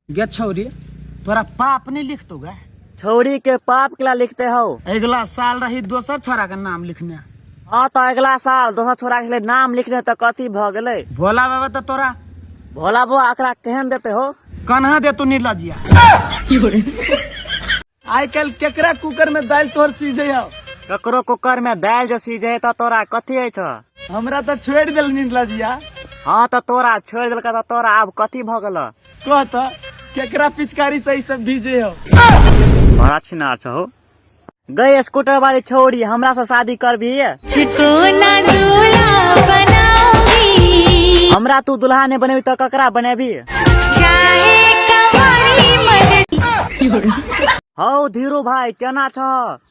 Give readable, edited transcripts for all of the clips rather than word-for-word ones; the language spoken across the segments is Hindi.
गे छौरी, तोरा पाप नहीं लिख तो गे? छोरी के पाप के ला लिखते हो? अगला साल रही दोसर छोरा का नाम लिखने। हाँ तो अगला साल दोसर छोरा के नाम लिखने तो कथी भ गए? भोला बाबा तो तोरा भोला बुआ एकरा केहन देते हो? कन्हा दे तू निर्लजिया। आई कल केकरा कुकर में दाल तोर सीजे हो? ककरो कुकर में दाल जो सीझे तो तोरा कथी है छ? हमरा तो छोड़ दिल निर्लजिया। हाँ तो तोरा छोड़ दिल तो तोरा अब कथी भ गल? कह तो केकरा पिचकारी से सब भीजे हो? बड़ा छिनार छ हो। गई स्कूटर वाली छोड़ी, हमरा से शादी करबी? हमरा तू दुल्हा ने बनेबी तो ककरा बनेबी? हो धीरू भाई केना छ?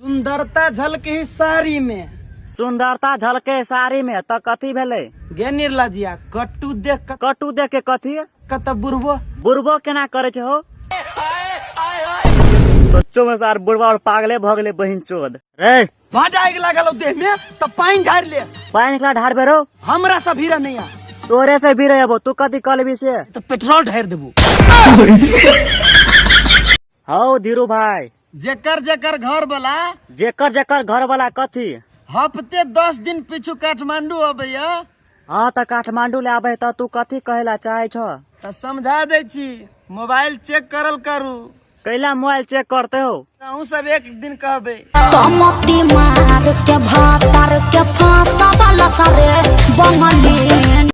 सुंदरता झलके साड़ी में। सुंदरता झलके साड़ी में तो कथी भेले? गे निर्लजिया, कट्टू देख कटू देख के कथी? कत बुढ़बो बुढ़बो केना करे छ हो? सोचो में सार बुढ़वा और पागले भ गले बहिन चोद रे। भाटाइक लागल देह में तो पानी ढार ले। पानी निकला ढार बेरो? हमरा से भीरा नहीं आ। तोरे से भी रहे तू कथी कलबी से? तो पेट्रोल ढार देबू। हो धीरू भाई, जेकर जेकर घर वाला जेकर घर वाला कथी हफ्ते 10 दिन पीछू काठमांडू अबैया। हाँ तो काठमांडू ले आबे तो तू कथी कहेला चाहे छ? तो समझा दे छी, मोबाइल चेक करल करू। कैला मोबाइल चेक करते हो? अहूँ सब एक दिन कहबे मार के भातार के फांसा वाला सारे बंगली